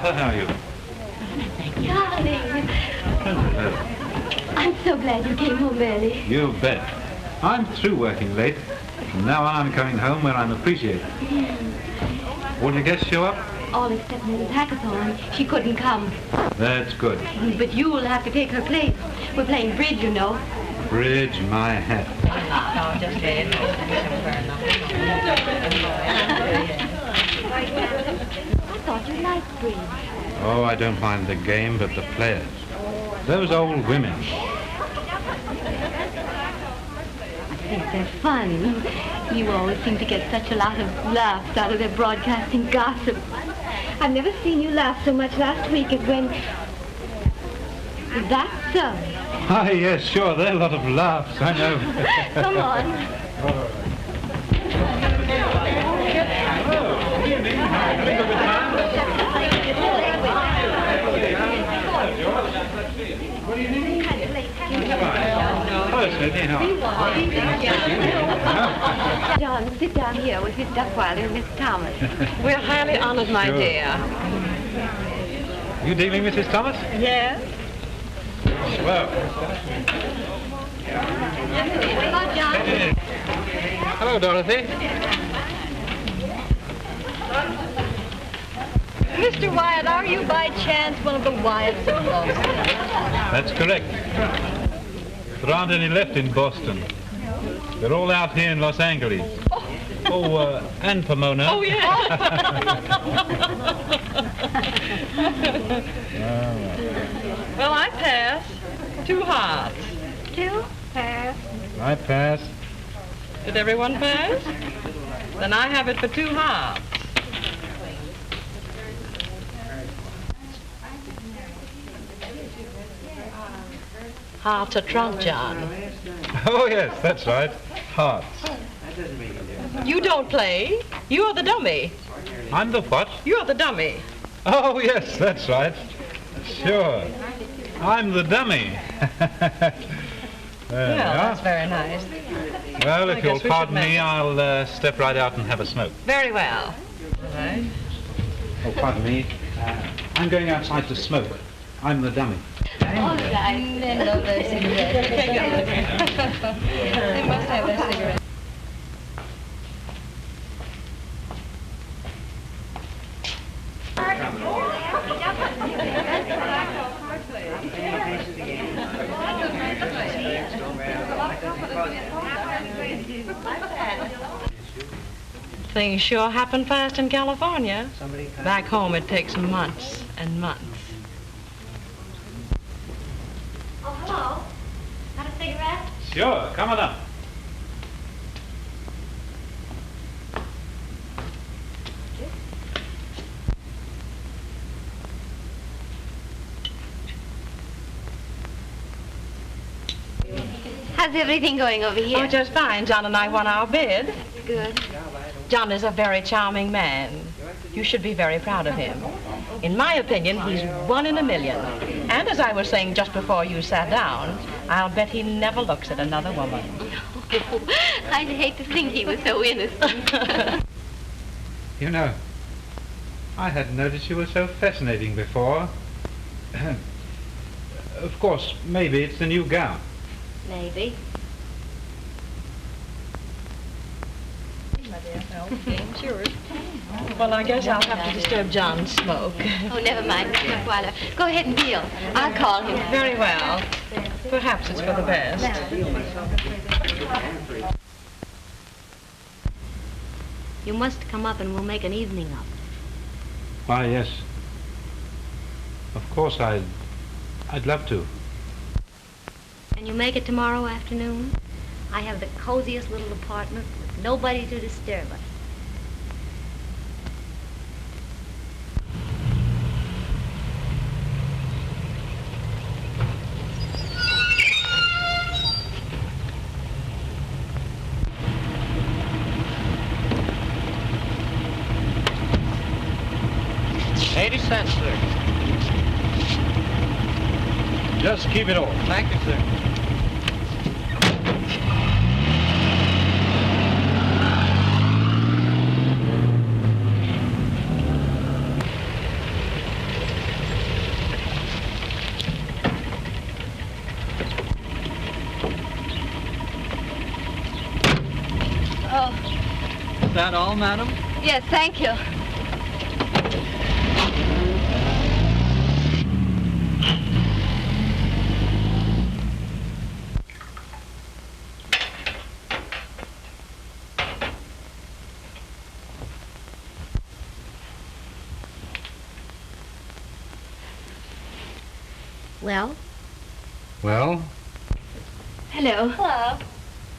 Martha, how are you? Darling. Hello. I'm so glad you came home early. You bet. I'm through working late. From now on, I'm coming home where I'm appreciated. All your guests show up? All except Mrs. Hackathorn. She couldn't come. That's good. But you'll have to take her place. We're playing bridge, you know. Bridge my hat. I thought you liked bridge. Oh, I don't mind the game, but the players. Those old women. I think they're fun. You always seem to get such a lot of laughs out of their broadcasting gossip. I've never seen you laugh so much last week as when... Is that so? Ah, yes, sure. There are a lot of laughs, I know. Come on. John, sit down here with Miss Duckweiler and Miss Thomas. We're highly honored, my dear. You dealing, Mrs. Thomas? Yes. Well. Hello, John. Hello, Dorothy. Mr. Wyatt, are you by chance one of the Wyatts in Boston? That's correct. There aren't any left in Boston. They're all out here in Los Angeles. Oh, and Pomona. Oh, yeah. Well, I pass. 2 hearts. 2? Pass. I pass. Did everyone pass? Then I have it for 2 hearts. Hearts are trump, John. Oh, yes, that's right. Hearts. You don't play. You're the dummy. I'm the what? You're the dummy. Oh, yes, that's right. Sure. I'm the dummy. There we are. That's very nice. Well, I if you'll guess we pardon should me, make- I'll step right out and have a smoke. Very well. All right. Oh, pardon me. I'm going outside to smoke. I'm the dummy. All right. Men love their cigarettes. They must have their cigarettes. Things sure happen fast in California. Back home it takes months and months. Oh, hello. Got a cigarette? Sure, come on up. How's everything going over here? Oh, just fine. John and I won our bid. Good. John is a very charming man. You should be very proud of him. In my opinion, he's 1 in a million. And as I was saying just before you sat down, I'll bet he never looks at another woman. I'd hate to think he was so innocent. You know, I hadn't noticed you were so fascinating before. Of course, maybe it's the new gown. Maybe. Sure. Well, I guess I'll have to disturb John's smoke. Oh, never mind, Miss Duckweiler. Go ahead and deal. I'll call him. Very well. Perhaps it's for the best. You must come up and we'll make an evening of it. Why, yes. Of course, I'd love to. Can you make it tomorrow afternoon? I have the coziest little apartment with nobody to disturb us. $0.80, sir. Just keep it all. Thank you, sir. Oh. Is that all, madam? Yes, thank you. Well? Well? Hello. Hello.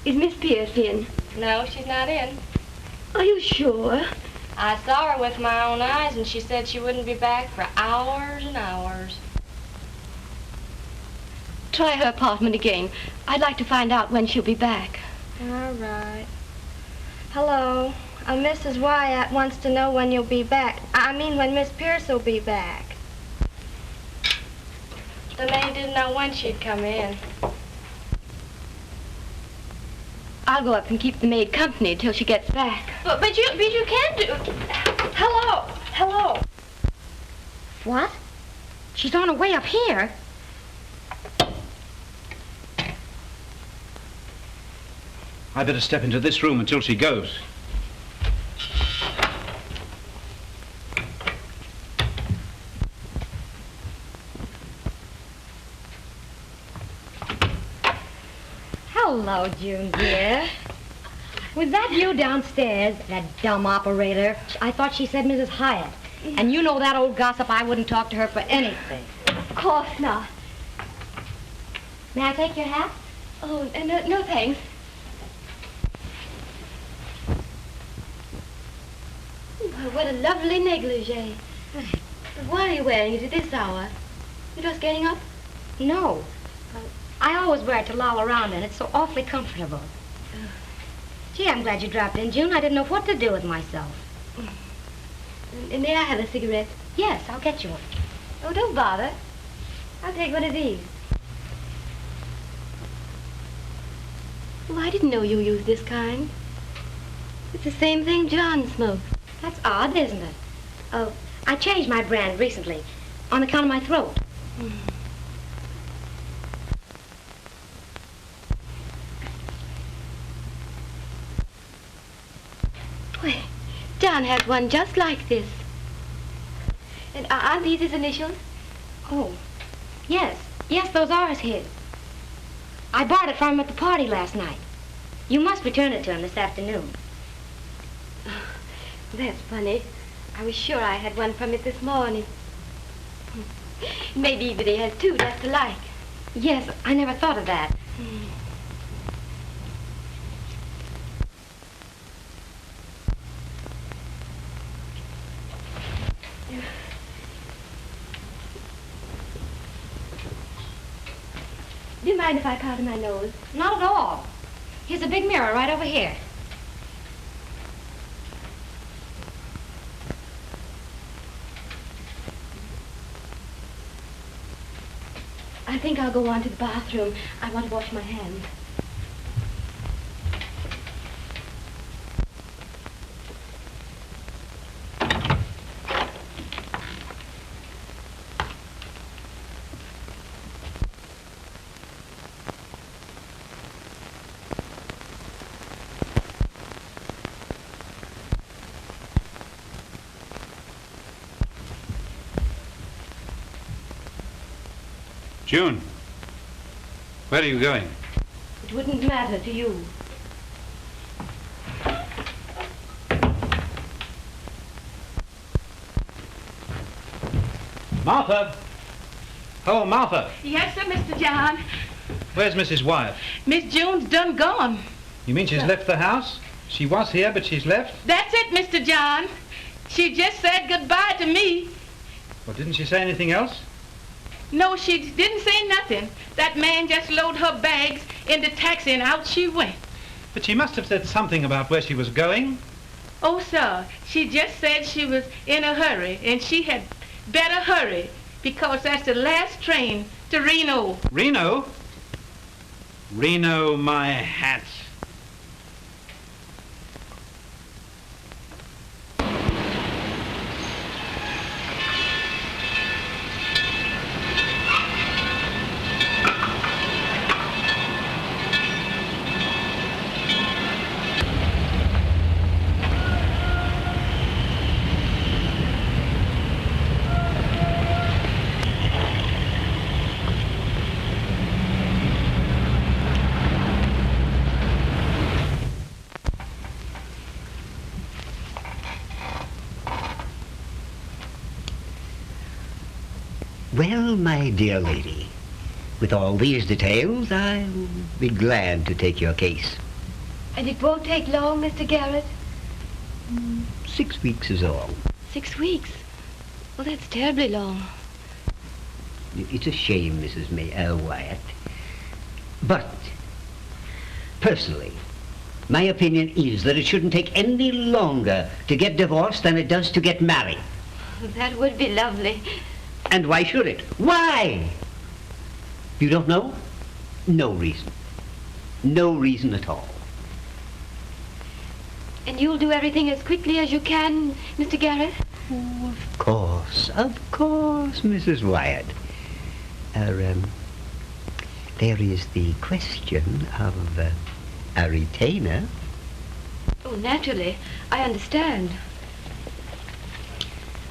Is Miss Pierce in? No, she's not in. Are you sure? I saw her with my own eyes, and she said she wouldn't be back for hours and hours. Try her apartment again. I'd like to find out when she'll be back. All right. Hello. Mrs. Wyatt wants to know when you'll be back. I mean, when Miss Pierce will be back. The maid didn't know when she'd come in. I'll go up and keep the maid company till she gets back. But you can't do... Hello. Hello. What? She's on her way up here? I better step into this room until she goes. Hello, June, dear. Was that you downstairs, that dumb operator? I thought she said Mrs. Hyatt. And you know that old gossip, I wouldn't talk to her for anything. Of course not. May I take your hat? Oh, no thanks. Well, what a lovely negligee. But why are you wearing it at this hour? You're just getting up? No. I always wear it to loll around in. It's so awfully comfortable. Gee, I'm glad you dropped in, June. I didn't know what to do with myself. And may I have a cigarette? Yes, I'll get you one. Oh, don't bother. I'll take one of these. Oh, I didn't know you used this kind. It's the same thing John smokes. That's odd, isn't it? Oh, I changed my brand recently on account of my throat. Well, John has one just like this. And aren't these his initials? Oh, yes. Yes, those are his. I borrowed it from him at the party last night. You must return it to him this afternoon. Oh, that's funny. I was sure I had one from it this morning. Maybe that he has two just alike. Yes, I never thought of that. Do you mind if I powder my nose? Not at all. Here's a big mirror right over here. I think I'll go on to the bathroom. I want to wash my hands. June, where are you going? It wouldn't matter to you. Martha! Oh, Martha! Yes, sir, Mr. John. Where's Mrs. Wyatt? Miss June's done gone. You mean she's left the house? She was here, but she's left? That's it, Mr. John. She just said goodbye to me. Well, didn't she say anything else? No, she didn't say nothing. That man just loaded her bags in the taxi and out she went. But she must have said something about where she was going. Oh, sir, she just said she was in a hurry and she had better hurry because that's the last train to Reno. Reno? Reno, my hat. Well, my dear lady, with all these details, I'll be glad to take your case. And it won't take long, Mr. Garrett? 6 weeks is all. 6 weeks? Well, that's terribly long. It's a shame, Mrs. Wyatt. But, personally, my opinion is that it shouldn't take any longer to get divorced than it does to get married. That would be lovely. And why should it? Why? You don't know? No reason. No reason at all. And you'll do everything as quickly as you can, Mr. Garrett? Oh, of course, Mrs. Wyatt. There is the question of a retainer. Oh, naturally. I understand.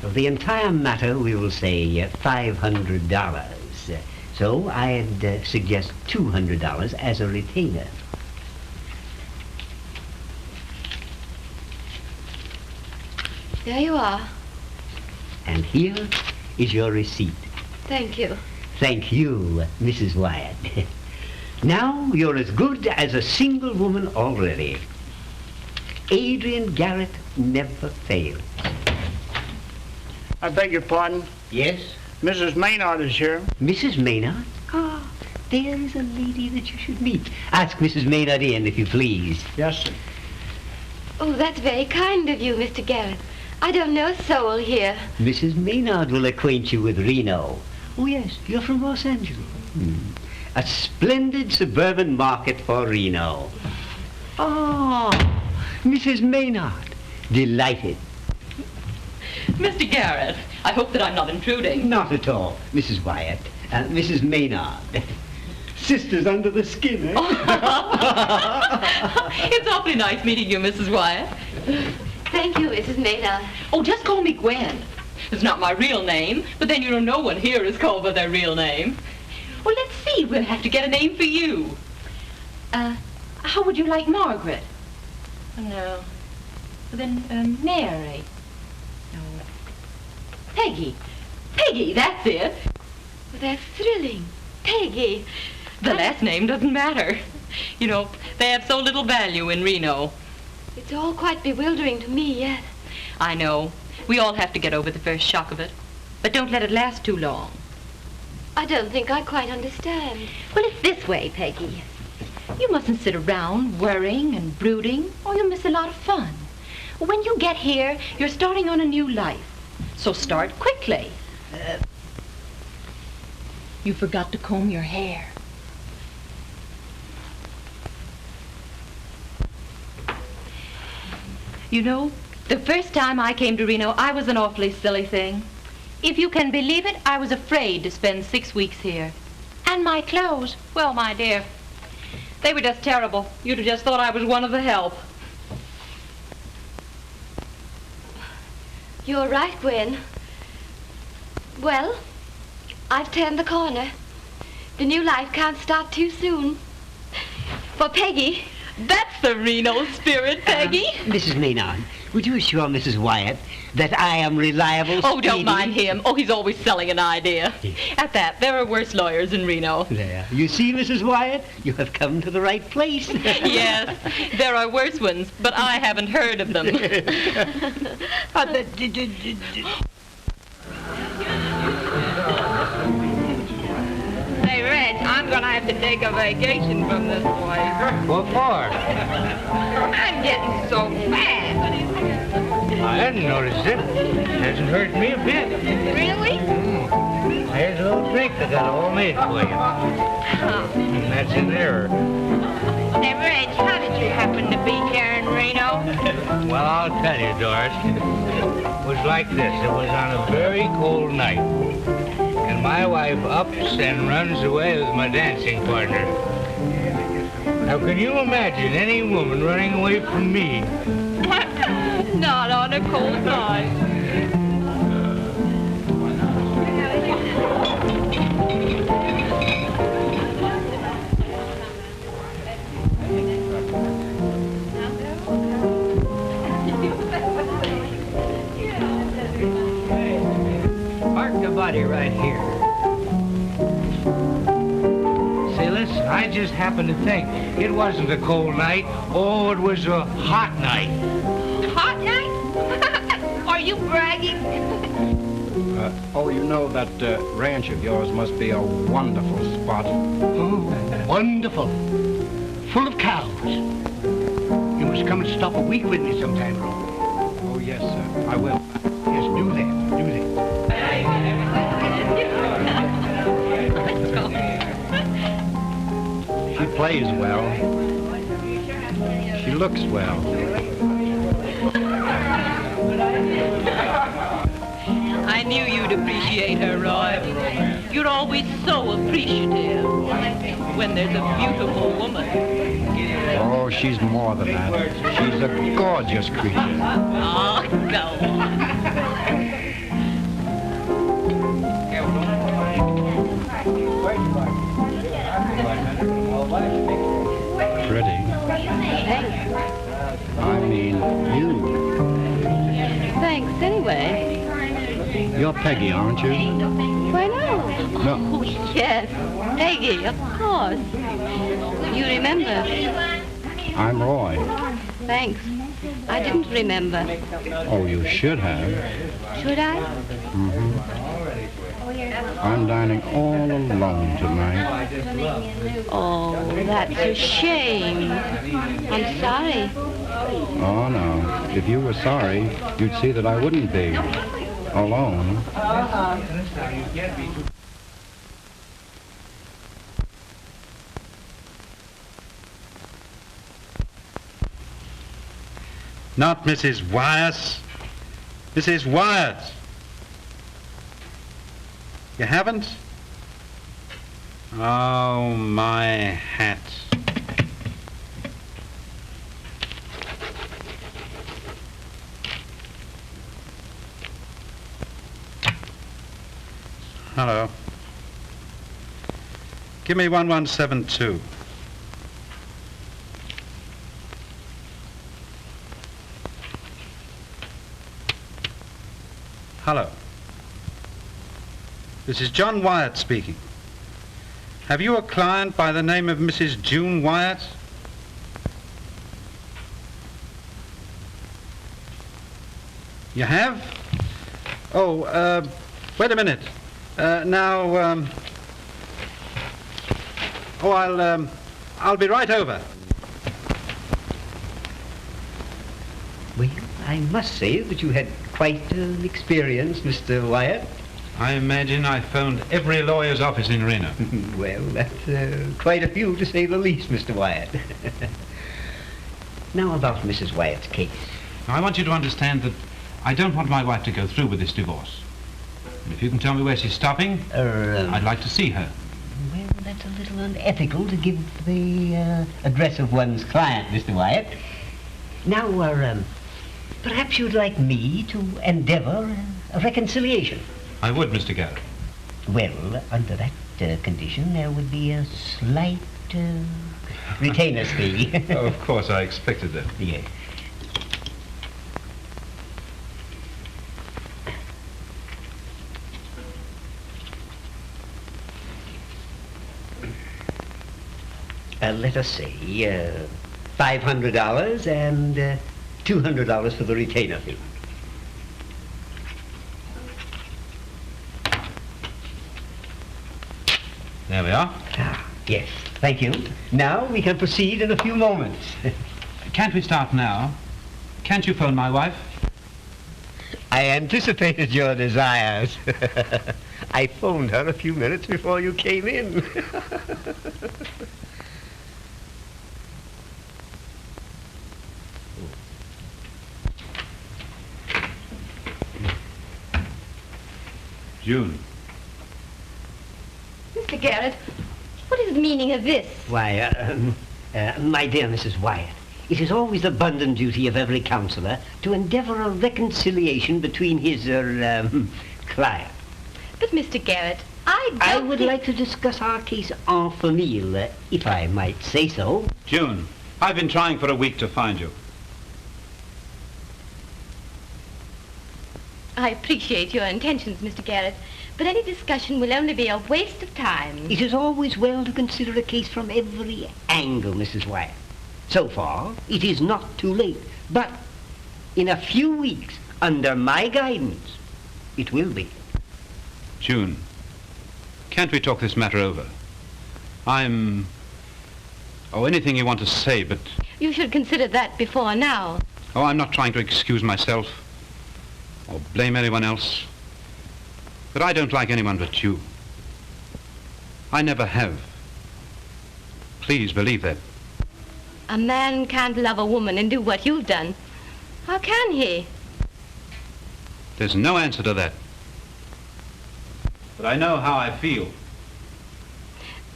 Of the entire matter, we will say $500. So I'd suggest $200 as a retainer. There you are. And here is your receipt. Thank you. Thank you, Mrs. Wyatt. Now you're as good as a single woman already. Adrian Garrett never failed. I beg your pardon? Yes? Mrs. Maynard is here. Mrs. Maynard? Ah, there is a lady that you should meet. Ask Mrs. Maynard in, if you please. Yes, sir. Oh, that's very kind of you, Mr. Garrett. I don't know a soul here. Mrs. Maynard will acquaint you with Reno. Oh, yes, you're from Los Angeles. A splendid suburban market for Reno. Oh, Mrs. Maynard. Delighted. Mr. Garrett, I hope that I'm not intruding. Not at all, Mrs. Wyatt. Mrs. Maynard. Sisters under the skin, eh? It's awfully nice meeting you, Mrs. Wyatt. Thank you, Mrs. Maynard. Oh, just call me Gwen. It's not my real name, but then you know no one here is called by their real name. Well, let's see. We'll have to get a name for you. How would you like Margaret? No. Then, Mary. No. Peggy. Peggy, that's it. Well, that's thrilling. Peggy. The last name doesn't matter. You know, they have so little value in Reno. It's all quite bewildering to me yet. I know. We all have to get over the first shock of it. But don't let it last too long. I don't think I quite understand. Well, it's this way, Peggy. You mustn't sit around worrying and brooding, or you'll miss a lot of fun. When you get here, you're starting on a new life. So start quickly. You forgot to comb your hair. You know, the first time I came to Reno, I was an awfully silly thing. If you can believe it, I was afraid to spend 6 weeks here. And my clothes, well, my dear, they were just terrible. You'd have just thought I was one of the help. You're right, Gwen. Well, I've turned the corner. The new life can't start too soon. For Peggy. That's the Reno spirit, Peggy. Mrs. Maynard, would you assure Mrs. Wyatt that I am reliable? Oh, don't speedy? mind him. Oh, he's always selling an idea. At that, there are worse lawyers in Reno. There. You see, Mrs. Wyatt, you have come to the right place. Yes, there are worse ones, but I haven't heard of them. Hey, Reg, I'm gonna have to take a vacation from this place. What for? I'm getting so fat. I hadn't noticed it. Hasn't hurt me a bit. Really? Here's a little drink I got all made for you. And that's in there. Hey, Reg, how did you happen to be here in Reno? Well, I'll tell you, Doris. It was like this. It was on a very cold night. And my wife ups and runs away with my dancing partner. Now, can you imagine any woman running away from me? Not on a cold night. Park the body right here. I just happened to think it wasn't a cold night. Oh, it was a hot night. Hot night? Are you bragging? Oh, you know that ranch of yours must be a wonderful spot. Oh, wonderful. Full of cows. You must come and stop a week with me sometime, Ro. Oh, yes, sir. I will. Yes, do that. Do that. She plays well. She looks well. I knew you'd appreciate her, Roy. You're always so appreciative when there's a beautiful woman. Oh, she's more than that. She's a gorgeous creature. Oh, go on. Pretty. I mean, you. Thanks, anyway. You're Peggy, aren't you? Why, no. No. Oh, yes. Peggy, of course. You remember. I'm Roy. Thanks. I didn't remember. Oh, you should have. Should I? Mm-hmm. I'm dining all alone tonight. Oh, that's a shame. I'm sorry. Oh, no. If you were sorry, you'd see that I wouldn't be alone. Not Mrs. Wyatt. Mrs. Wyatt. You haven't? Oh, my hat. Hello. Give me 1172. Hello. This is John Wyatt speaking. Have you a client by the name of Mrs. June Wyatt? You have? Oh, wait a minute. I'll be right over. Well, I must say that you had quite an experience, Mr. Wyatt. I imagine I phoned every lawyer's office in Reno. Well, that's quite a few to say the least, Mr. Wyatt. Now about Mrs. Wyatt's case. Now, I want you to understand that I don't want my wife to go through with this divorce. And if you can tell me where she's stopping, I'd like to see her. Well, that's a little unethical to give the address of one's client, Mr. Wyatt. Now, perhaps you'd like me to endeavor a reconciliation. I would, Mr. Garrett. Well, under that condition, there would be a slight retainer's fee. Oh, of course, I expected that. Yes. Let us say $500 and $200 for the retainer fee. There we are. Ah, yes, thank you. Now we can proceed in a few moments. Can't we start now? Can't you phone my wife? I anticipated your desires. I phoned her a few minutes before you came in. June. Mr. Garrett, what is the meaning of this? Why, my dear Mrs. Wyatt, it is always the bounden duty of every counsellor to endeavour a reconciliation between his, client. But, Mr. Garrett, I would like to discuss our case en famille, if I might say so. June, I've been trying for a week to find you. I appreciate your intentions, Mr. Garrett, But any discussion will only be a waste of time. It is always well to consider a case from every angle, Mrs. Wyatt. So far, it is not too late. But in a few weeks, under my guidance, it will be. June, can't we talk this matter over? Oh, anything you want to say, but... You should consider that before now. Oh, I'm not trying to excuse myself or blame anyone else. But I don't like anyone but you. I never have. Please believe that. A man can't love a woman and do what you've done. How can he? There's no answer to that. But I know how I feel.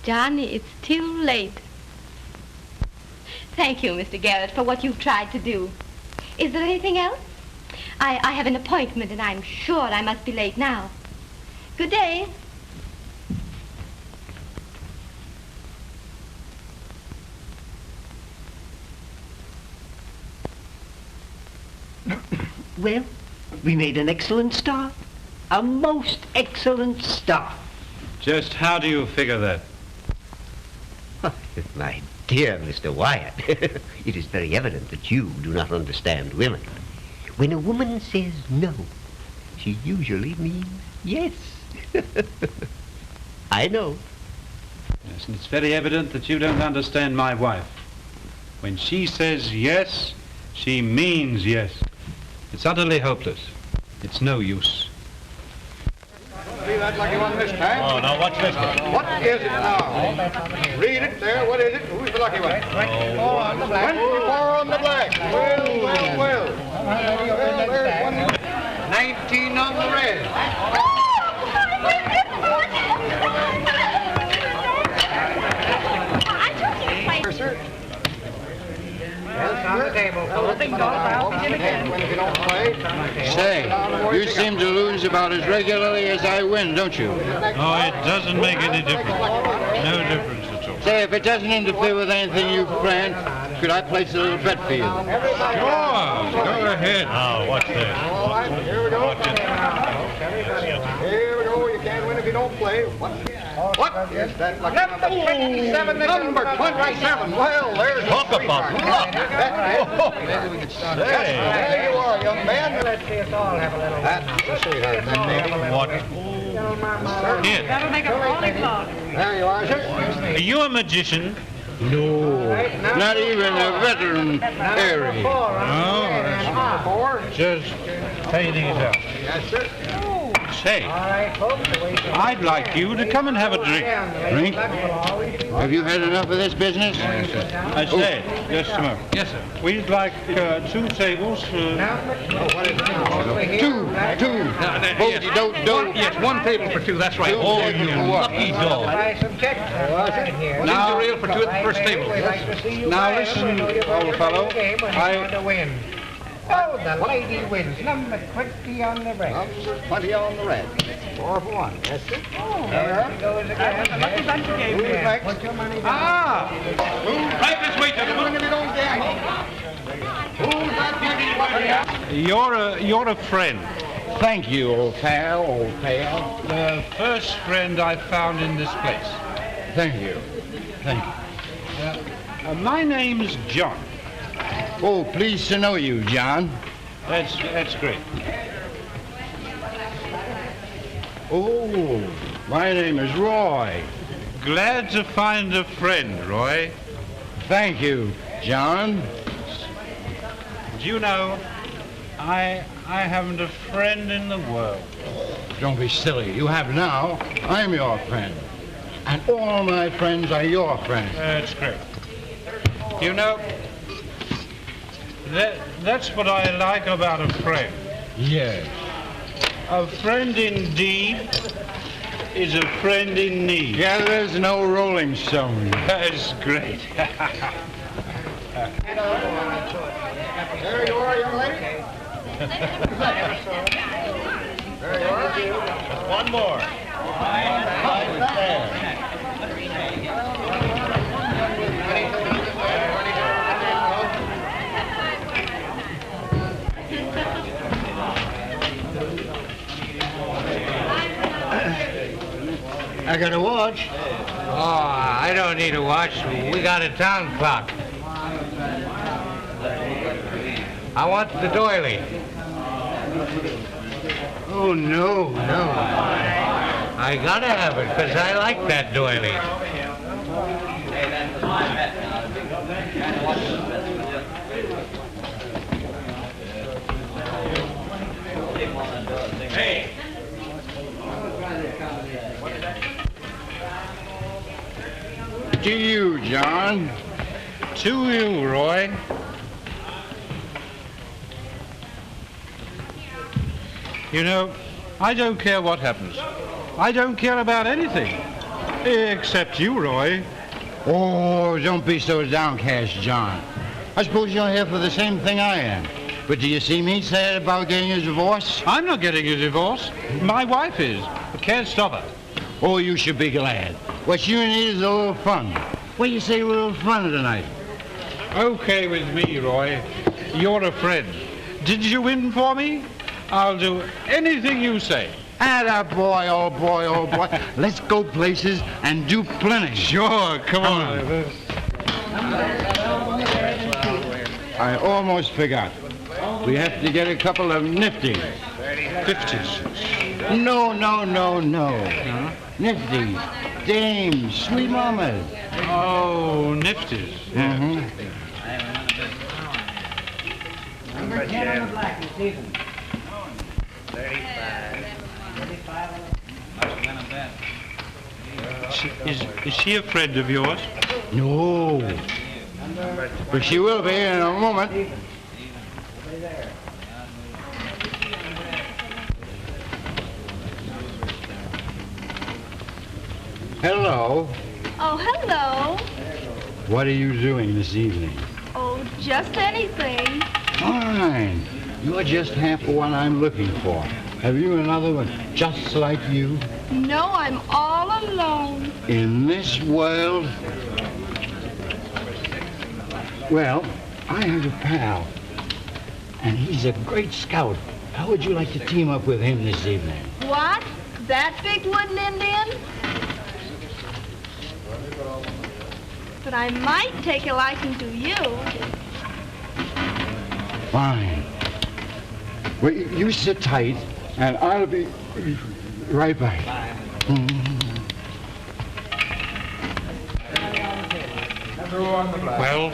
Johnny, it's too late. Thank you, Mr. Garrett, for what you've tried to do. Is there anything else? I have an appointment, and I'm sure I must be late now. Good day. Well, we made an excellent start. A most excellent start. Just how do you figure that? My dear Mr. Wyatt, it is very evident that you do not understand women. When a woman says no, she usually means yes. I know. Yes, and it's very evident that you don't understand my wife. When she says yes, she means yes. It's utterly hopeless. It's no use. See that lucky one this time? Oh, now what's this one? What is it now? Read it there. What is it? Who's the lucky one? 24 on the black. 24 on the black. Well. Well, there's one. 19 on the red. Sir. On the table. Say, you seem to lose about as regularly as I win, don't you? Oh, it doesn't make any difference. No difference at all. Say, if it doesn't interfere with anything you've planned, could I place a little bet for you? Sure, go ahead. Now, what's this? Here we go. Here we go. You can't win if you don't play. What is that? Number 27. Number 27. Well, there's talk about luck. Maybe we could start. There you are, young man. Let's see us all have a little. That's the sweetheart, then maybe. What? Here. That'll make a rolling clock. There you are, sir. Are you a magician? No, not even a veteran fairy. No, just fading it out. Yes, sir. Say, I'd like you to come and have a drink. Drink? Have you had enough of this business? I said, just a moment. Yes, sir. We'd like 2 tables. Two. Yes, 1 table for 2, that's right. Oh, you lucky dog. Now, reel for 2 at the first table. Now listen, old fellow. Oh, the lady wins. Number 20 on the red. Number 20 on the red. 4 for 1. Yes, sir. Oh, there goes again. Lucky bunch of games. Who's next? Put your money down. Right this way, gentlemen. If you don't gamble. Who's that beauty? You're a friend. Thank you, old pal. The first friend I found in this place. Thank you. My name's John. Oh, pleased to know you, John. That's great. Oh, my name is Roy. Glad to find a friend, Roy. Thank you, John. Do you know, I haven't a friend in the world. Don't be silly. You have now. I'm your friend. And all my friends are your friends. That's great. You know, that's what I like about a friend. Yes. A friend indeed is a friend in need. Yeah, there's no Rolling Stone. That's great. There you are, young lady. There you are. Just 1 more. I got a watch. Oh, I don't need a watch. We got a town clock. I want the doily. Oh, no. I gotta have it, because I like that doily. Hey! To you, John. To you, Roy. You know, I don't care what happens. I don't care about anything. Except you, Roy. Oh, don't be so downcast, John. I suppose you're here for the same thing I am. But do you see me sad about getting a divorce? I'm not getting a divorce. My wife is. I can't stop her. Oh, you should be glad. What you need is a little fun. What do you say a little fun tonight? Okay with me, Roy. You're a friend. Did you win for me? I'll do anything you say. Atta boy, oh boy, oh boy. Let's go places and do plenty. Sure, come on. I almost forgot. We have to get a couple of nifties. 50s. No. Nifties, dames, sweet mamas. Oh, nifties. Mm-hmm. Number 10 on the black this season. 35. Is she a friend of yours? No. But she will be in a moment. Hello. Oh, hello. What are you doing this evening? Oh, just anything. Fine. You're just half the one I'm looking for. Have you another one just like you? No, I'm all alone. In this world? Well, I have a pal, and he's a great scout. How would you like to team up with him this evening? What? That big wooden Indian? But I might take a liking to you. Fine. Well, you sit tight, and I'll be right back. Well,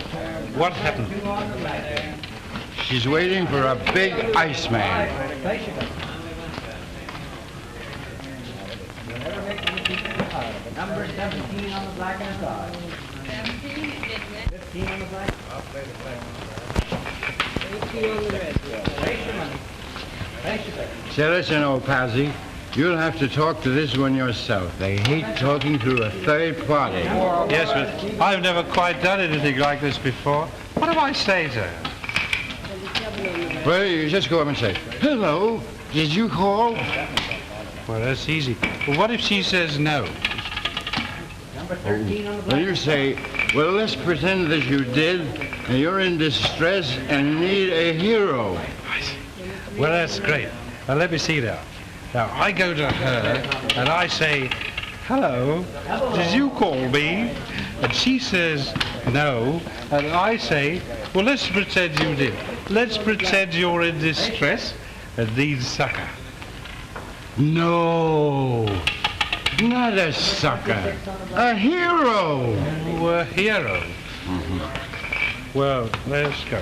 what happened? She's waiting for a big Iceman. Number 17 on the black and the side. 15 on the black. 18 on the red. Raise your money. Raise your money. Say, listen, old Pazzi, you'll have to talk to this one yourself. They hate talking through a third party. Yes, but I've never quite done anything like this before. What do I say to her? Well, you just go up and say, hello, did you call? Well, that's easy. But what if she says no? Well, you say, well, let's pretend that you did, and you're in distress and need a hero. Well, that's great. Now, let me see now. Now, I go to her, and I say, hello, did you call me? And she says, no, and I say, well, let's pretend you did. Let's pretend you're in distress and need succor. No, not a sucker, a hero. Oh, a hero. Well, let's go.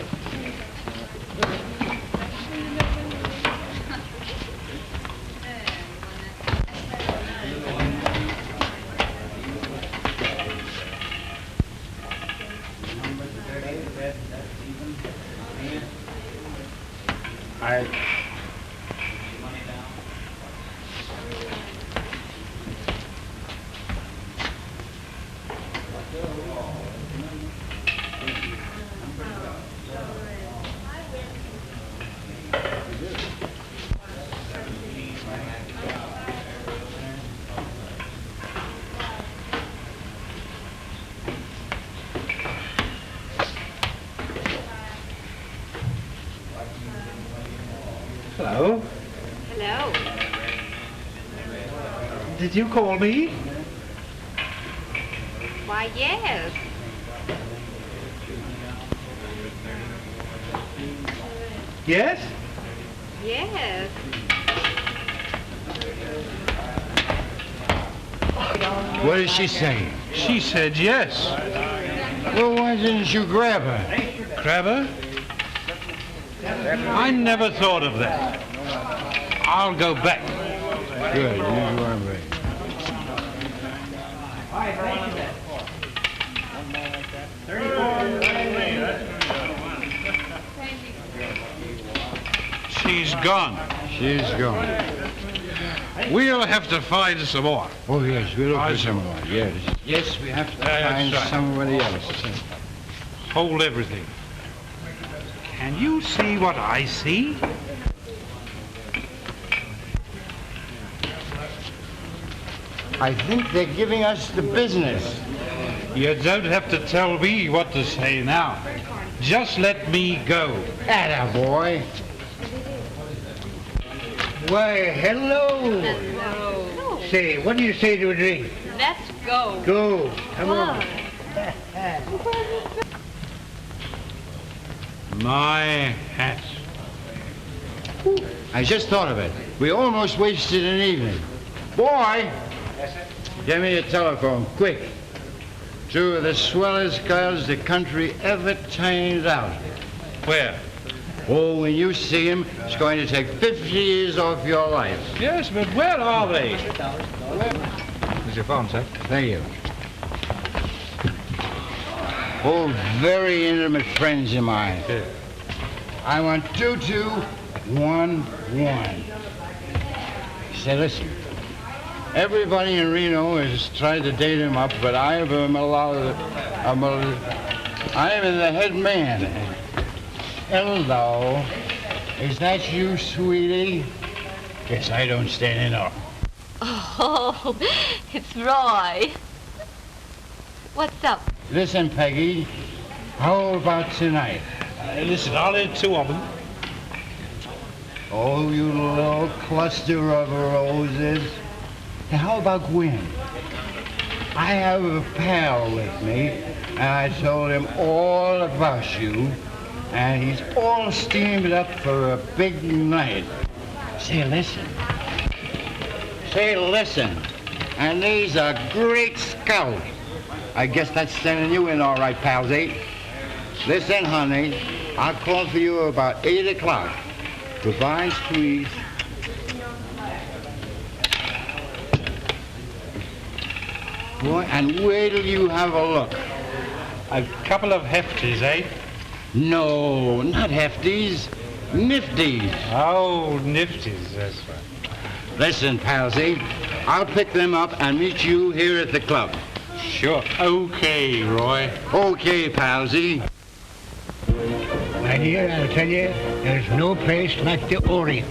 Hello. Hello. Did you call me? Why, yes. Yes? Yes. What did she say? She said yes. Well, why didn't you grab her? Grab her? I never thought of that. I'll go back. Good, you are ready. She's gone. She's gone. We'll have to find some more. Oh, yes, we'll look for some more. Yes. Yes, we have to find right. somebody else. Hold everything. Can you see what I see? I think they're giving us the business. You don't have to tell me what to say now. Just let me go. Atta boy. Why, hello. Hello. Say, what do you say to a drink? Let's go. Go. Come on. My hat. I just thought of it. We almost wasted an evening. Boy! Give me a telephone, quick. Two of the swellest girls the country ever turned out. Where? Oh, when you see him, it's going to take 50 years off your life. Yes, but where are they? Here's your phone, sir. Thank you. Oh, very intimate friends of mine. I want 2211. Say, listen. Everybody in Reno has tried to date him up, but I am the head man. Hello. Is that you, sweetie? Guess I don't stand in awe. Oh, it's Roy. What's up? Listen, Peggy. How about tonight? Listen, I'll have two of them. Oh, you little cluster of roses. Now, how about Gwen? I have a pal with me, and I told him all about you, and he's all steamed up for a big night. Say, listen. Say, listen. And he's a great scout. I guess that's sending you in all right, pals, eh? Listen, honey, I'll call for you about 8 o'clock. Goodbye and squeeze. Boy, and wait till you have a look. A couple of hefties, eh? No, not hefties. Nifties. Oh, nifties, that's right. Listen, palsy, I'll pick them up and meet you here at the club. Sure. Okay, Roy. Okay, palsy. My dear, I'll tell you, there's no place like the Orient.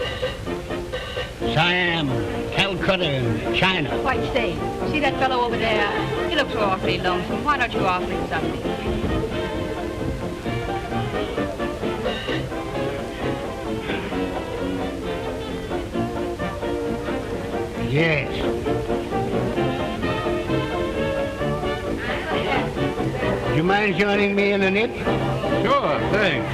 Siam, Calcutta, China. Why, say, see that fellow over there? He looks awfully lonesome. Why don't you offer him something? Yes. Do you mind joining me in a nip? Sure, thanks.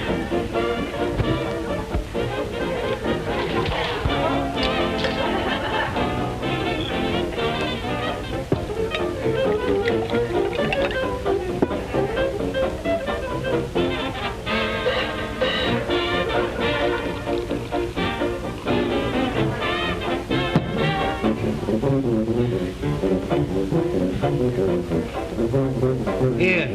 Here.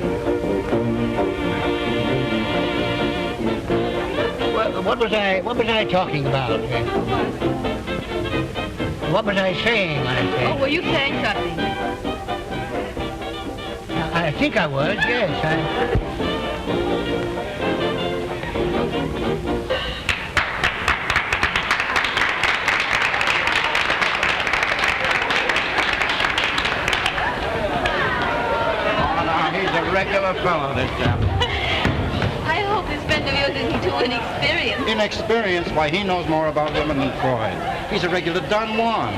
What was I talking about? What was I saying when I said? Oh, were you saying something? I think I was, yes. He's a regular fellow, this chap. I hope this friend of yours isn't too inexperienced. Inexperienced? Why, he knows more about women than Freud. He's a regular Don Juan.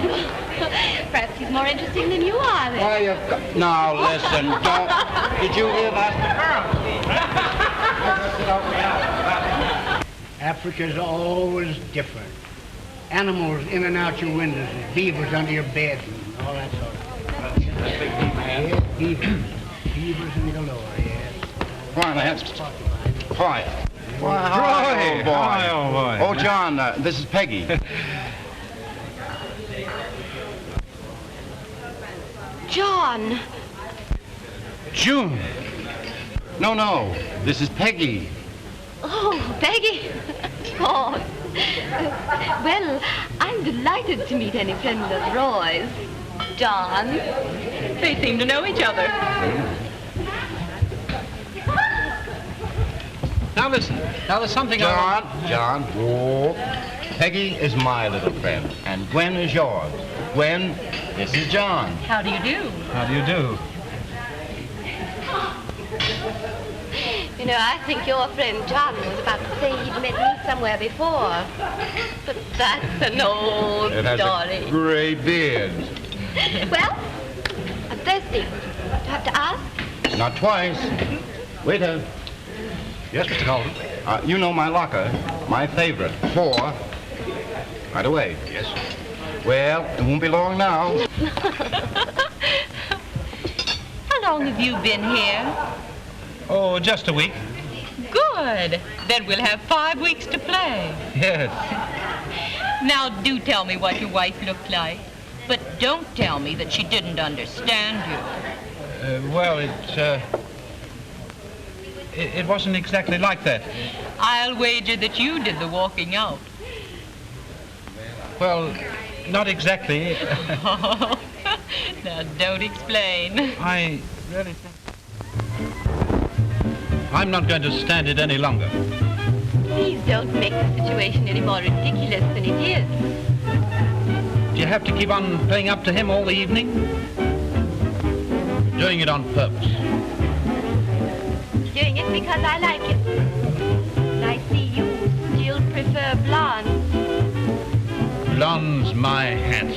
Perhaps he's more interesting than you are, then. Why, you've got... Now, listen, don't... Did you hear that? Africa's always different. Animals in and out your windows, beavers under your bed, and all that sort of stuff. Yeah, beavers. Beavers in the galore, yes. Quiet. Quiet. Hi, boy. Hi, old boy. Oh, John, this is Peggy. John. June. No. This is Peggy. Oh, Peggy. Oh. Well, I'm delighted to meet any friend of Roy's. John. They seem to know each other. Now listen. Now there's something John. Oh. Peggy is my little friend, and Gwen is yours. Gwen, this is John. How do you do? How do you do? You know, I think your friend John was about to say he'd met me somewhere before. But that's an old It has story. a gray beard. Well, I'm thirsty. Do I have to ask? Not twice. Waiter. Yes, Mr. Carlton. You know my locker, my favorite, 4. Right away. Yes. Well, it won't be long now. How long have you been here? Oh, just a week. Good. Then we'll have 5 weeks to play. Yes. Now, do tell me what your wife looked like. But don't tell me that she didn't understand you. Well, it wasn't exactly like that. I'll wager that you did the walking out. Well, not exactly. Now, don't explain. I really think... I'm not going to stand it any longer. Please don't make the situation any more ridiculous than it is. Do you have to keep on playing up to him all the evening? Doing it on purpose. Doing it because I like it. I see you still prefer blonde. Blonde's my hat.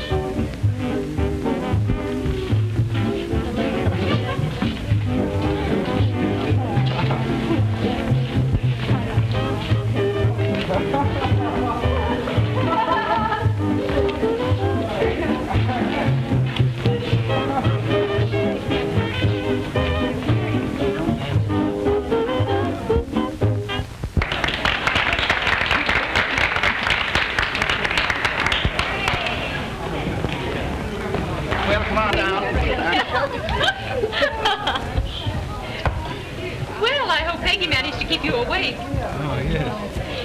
Well, I hope Peggy managed to keep you awake. Oh, yes.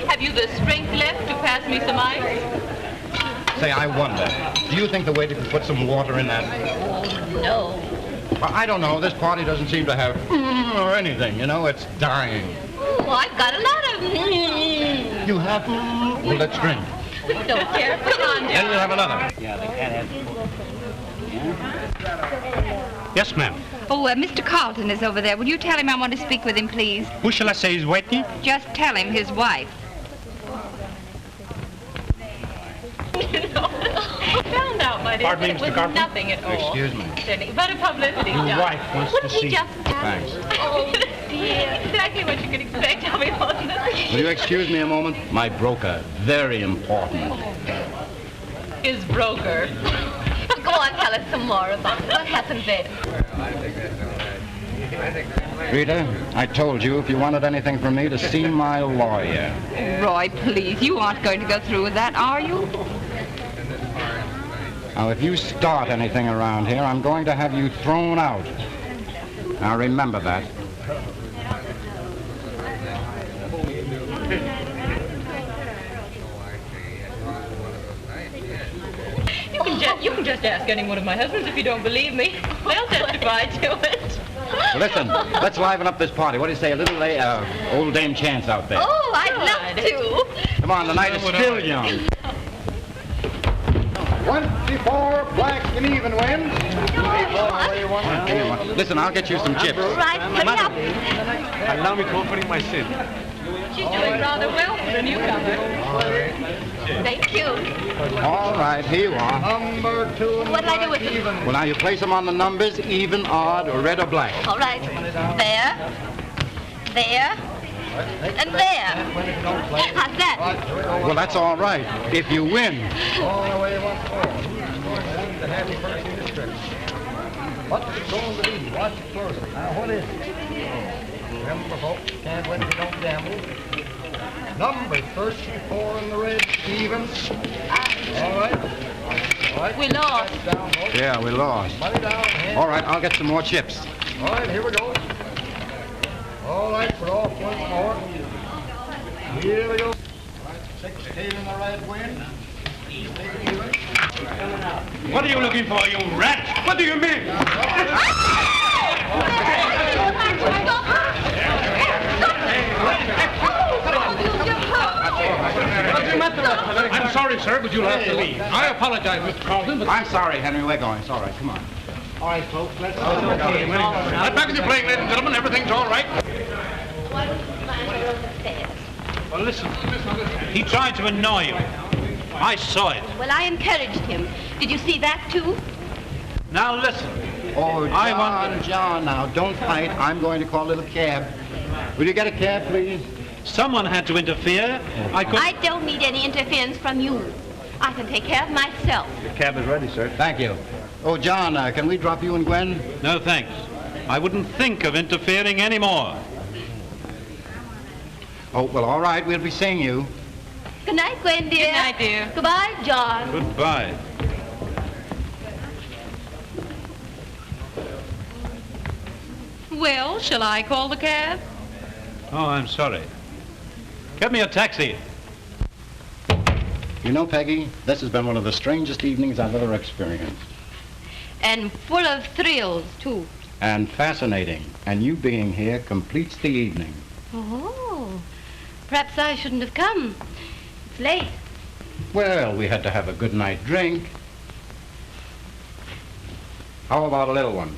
Have you the strength left to pass me some ice? Say, I wonder, do you think the waiter could put some water in that? Oh, no. Well, I don't know. This party doesn't seem to have or anything, you know. It's dying. Oh, I've got a lot of You have? Well, let's drink. Don't care. Come on, Then John. we'll have another. Yeah, they can't have... Yes, ma'am. Oh, Mr. Carlton is over there. Will you tell him I want to speak with him, please? Who shall I say is waiting? Just tell him his wife. Found out, my dear. Pardon me, It Mr. was Carlton? nothing at all. Excuse me. But a publicity Your stunt. wife wants Wouldn't to he see just Thanks. Oh, dear. Exactly what you could expect of me, wasn't it? Will you excuse me a moment? My broker. Very important. His broker. Go on, tell us some more about it. What happened there? Rita, I told you if you wanted anything from me to see my lawyer. Roy, please, you aren't going to go through with that, are you? Now, if you start anything around here, I'm going to have you thrown out. Now, remember that. You can just ask any one of my husbands if you don't believe me. They'll testify to it. Listen, let's liven up this party. What do you say, a little old Dame Chance out there? Oh, I'd love to. Come on, the night is still young. 24 black and even wins. Listen, I'll get you some chips. Right, hurry up. Allow me to offer you my seat. She's doing rather well for a newcomer. Thank you. All right, here you are. Number 2. What'll I do with them? Well, now you place them on the numbers, even, odd, or red or black. All right. There. There. And there. How's that? Well, that's all right, if you win. All the way once more. The happy person in this trip. What's it going to be? Watch it closely. Now, what is it? Remember, folks, can't win if you don't gamble. Number 34 in the red, even. All right. All right. We lost. Down, folks. Yeah, we lost. Money down. Hand. All right, I'll get some more chips. All right, here we go. All right, we're off once more. Here we go. All right, 16 in the red win. What are you looking for, you rat? What do you mean? I'm sorry, sir, but you'll have to leave. I apologize, Mr. Carlton, but... I'm sorry, Henry. We're going. It's all right. Come on. All right, folks, let's go. Right back in the plane, ladies and gentlemen. Everything's all right. Well, listen. He tried to annoy you. I saw it. Well, I encouraged him. Did you see that, too? Now, listen. Oh, John, now, don't fight. I'm going to call a little cab. Will you get a cab, please? Someone had to interfere. I don't need any interference from you. I can take care of myself. The cab is ready, sir. Thank you. Oh, John, can we drop you and Gwen? No, thanks. I wouldn't think of interfering anymore. Oh, well, all right. We'll be seeing you. Good night, Gwen, dear. Good night, dear. Goodbye, John. Goodbye. Well, shall I call the cab? Oh, I'm sorry. Get me a taxi. You know, Peggy, this has been one of the strangest evenings I've ever experienced. And full of thrills, too. And fascinating. And you being here completes the evening. Oh, perhaps I shouldn't have come. It's late. Well, we had to have a good night drink. How about a little one?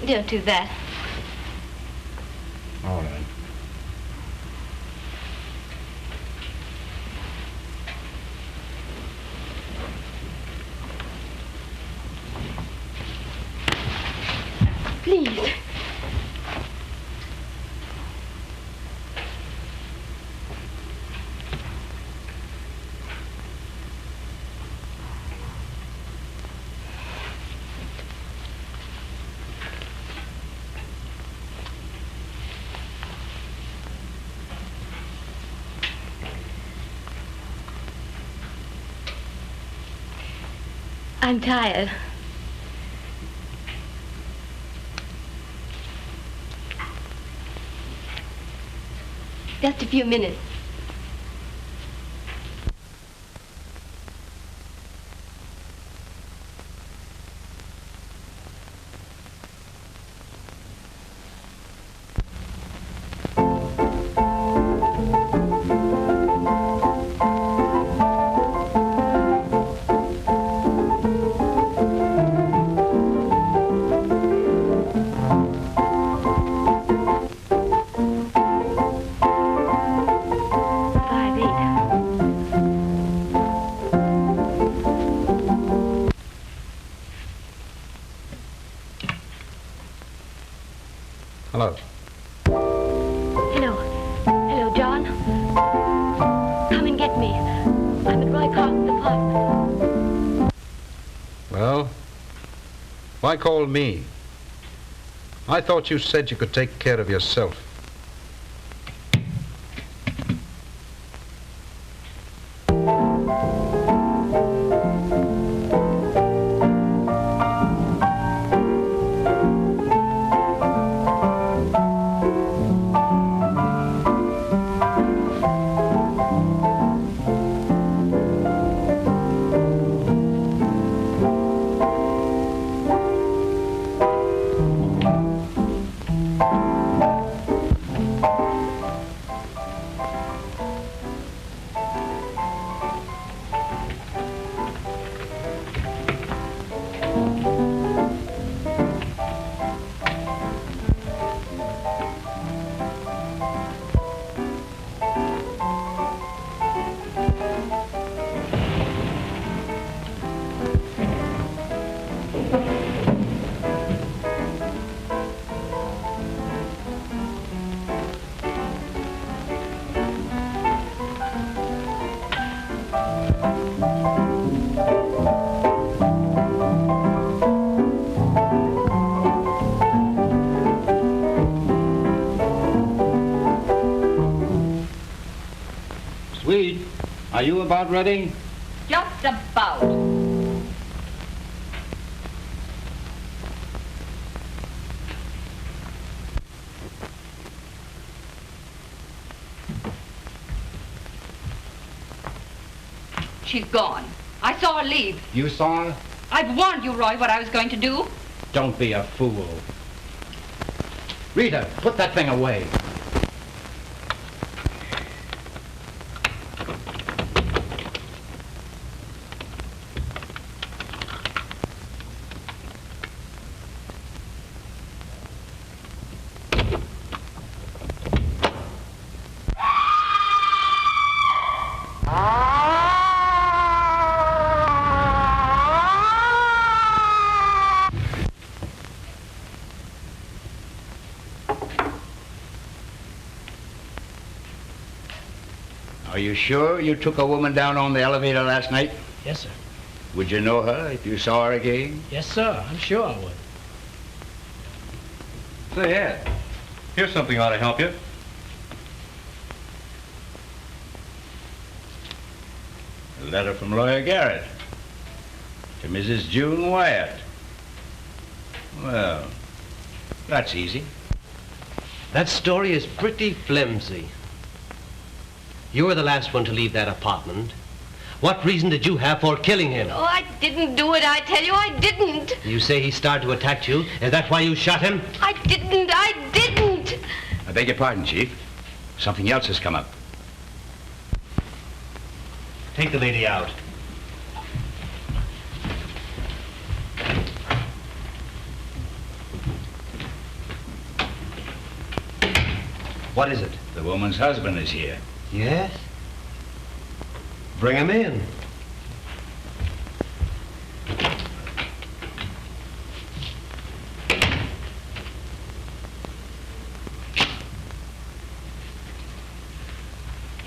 Don't do that. All right. Please. I'm tired. Just a few minutes. Hello. Hello. Hello, John. Come and get me. I'm at Roy Carlton's apartment. Well, why call me? I thought you said you could take care of yourself. Sweet, are you about ready? Just about. She's gone. I saw her leave. You saw her? I've warned you, Roy, what I was going to do. Don't be a fool. Rita, put that thing away. Are you sure you took a woman down on the elevator last night? Yes, sir. Would you know her if you saw her again? Yes, sir. I'm sure I would. Say, Ed, here's something ought to help you. A letter from Lawyer Garrett to Mrs. June Wyatt. Well, that's easy. That story is pretty flimsy. You were the last one to leave that apartment. What reason did you have for killing him? Oh, I didn't do it, I tell you, I didn't. You say he started to attack you. Is that why you shot him? I didn't. I beg your pardon, Chief. Something else has come up. Take the lady out. What is it? The woman's husband is here. Yes? Bring him in.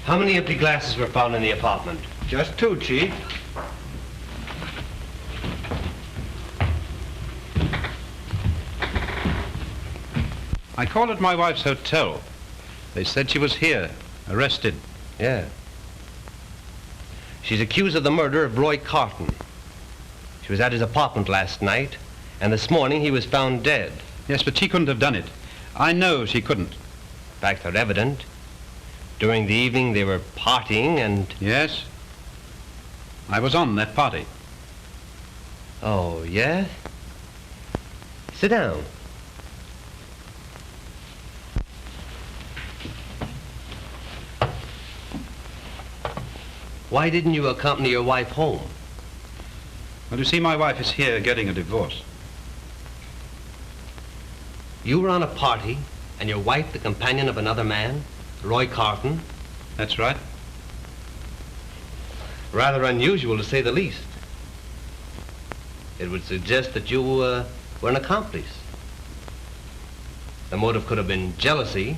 How many empty glasses were found in the apartment? Just 2, Chief. I called at my wife's hotel. They said she was here, arrested. Yeah. She's accused of the murder of Roy Carlton. She was at his apartment last night, and this morning he was found dead. Yes, but she couldn't have done it. I know she couldn't. Facts are evident. During the evening they were partying and... Yes. I was on that party. Oh, yes? Sit down. Why didn't you accompany your wife home? Well, you see, my wife is here getting a divorce. You were on a party, and your wife the companion of another man, Roy Carlton? That's right. Rather unusual, to say the least. It would suggest that you were an accomplice. The motive could have been jealousy.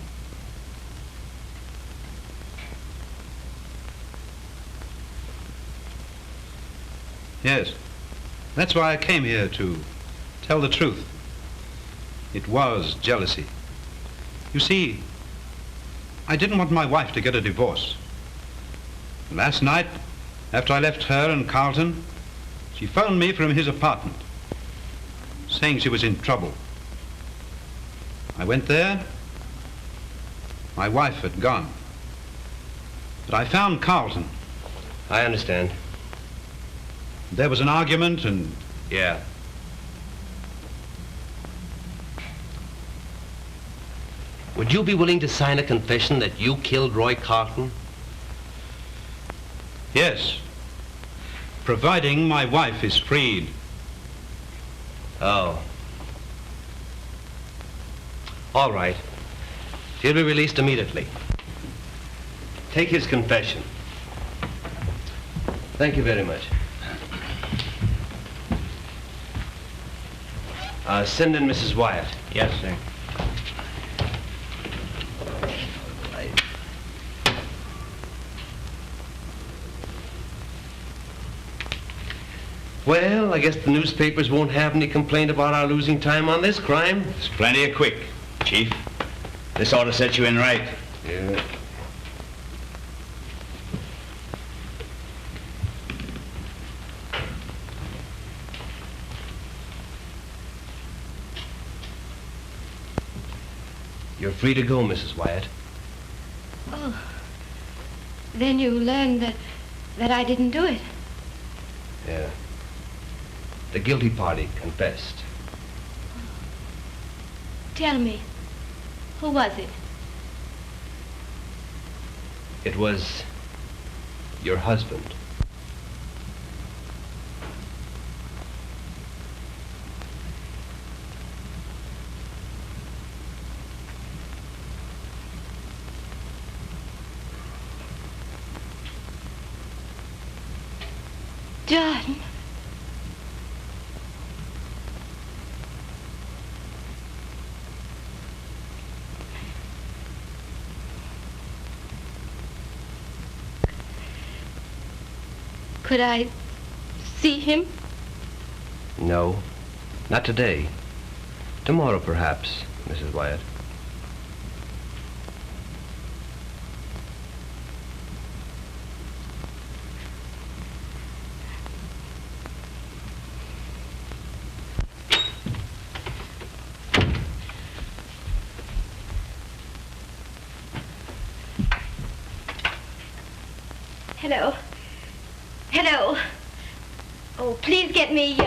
Yes. That's why I came here, to tell the truth. It was jealousy. You see, I didn't want my wife to get a divorce. Last night, after I left her and Carlton, she phoned me from his apartment, saying she was in trouble. I went there. My wife had gone. But I found Carlton. I understand. There was an argument and... Yeah. Would you be willing to sign a confession that you killed Roy Carlton? Yes. Providing my wife is freed. Oh. All right. He'll be released immediately. Take his confession. Thank you very much. Send in Mrs. Wyatt. Yes, sir. Well, I guess the newspapers won't have any complaint about our losing time on this crime. It's plenty of quick, Chief. This ought to set you in right. Yeah. You're free to go, Mrs. Wyatt. Oh. Then you learned that I didn't do it. Yeah. The guilty party confessed. Tell me, who was it? It was your husband. John. Could I see him? No, not today. Tomorrow, perhaps, Mrs. Wyatt. Hello. Hello. Oh, please get me,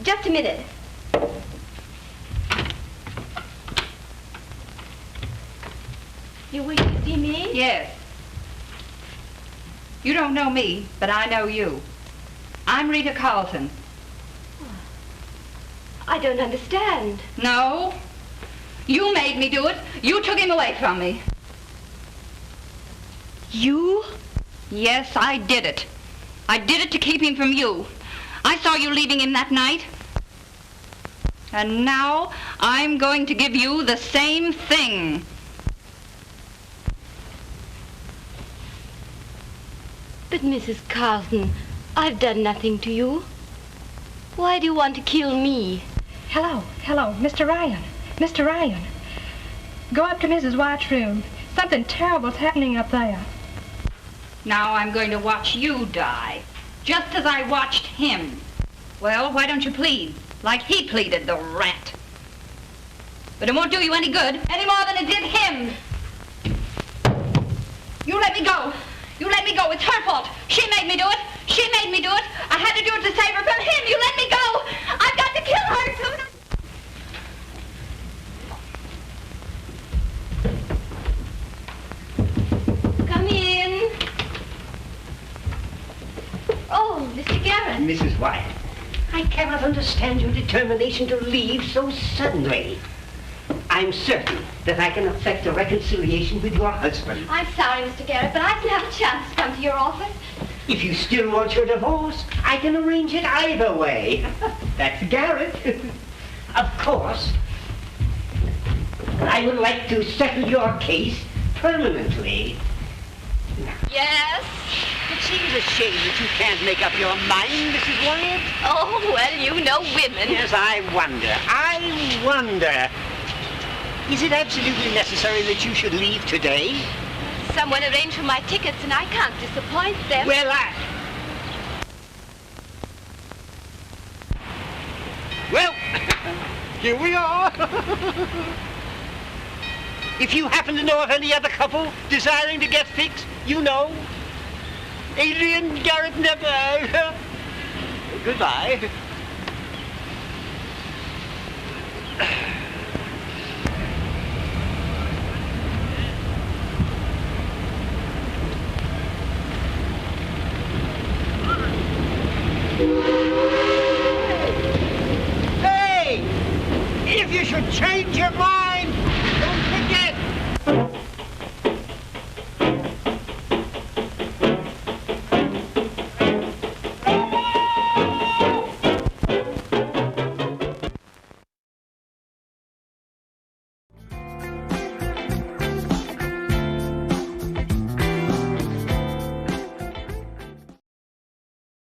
just a minute. You wish to see me? Yes. You don't know me, but I know you. I'm Rita Carlton. I don't understand. No. You made me do it. You took him away from me. You? Yes, I did it. I did it to keep him from you. I saw you leaving him that night. And now I'm going to give you the same thing. But Mrs. Carlton, I've done nothing to you. Why do you want to kill me? Hello, Mr. Ryan. Mr. Ryan. Go up to Mrs. Wyatt's room. Something terrible's happening up there. Now I'm going to watch you die, just as I watched him. Well, why don't you plead, like he pleaded, the rat? But it won't do you any good, any more than it did him. You let me go. You let me go. It's her fault. She made me do it. She made me do it. I had to do it to save her from him. You let me go. I've got to kill her soon. Come in. Oh, Mr. Garrett. Mrs. Wyatt, I cannot understand your determination to leave so suddenly. I'm certain that I can effect a reconciliation with your husband. I'm sorry, Mr. Garrett, but I didn't have a chance to come to your office. If you still want your divorce, I can arrange it either way. That's Garrett. Of course. I would like to settle your case permanently. Yes? It seems a shame that you can't make up your mind, Mrs. Wyatt. Oh, well, you know women. Yes, I wonder. Is it absolutely necessary that you should leave today? Someone arranged for my tickets, and I can't disappoint them. Well, Well, here we are. If you happen to know of any other couple desiring to get fixed, you know. Adrian, Garrett, never. Goodbye.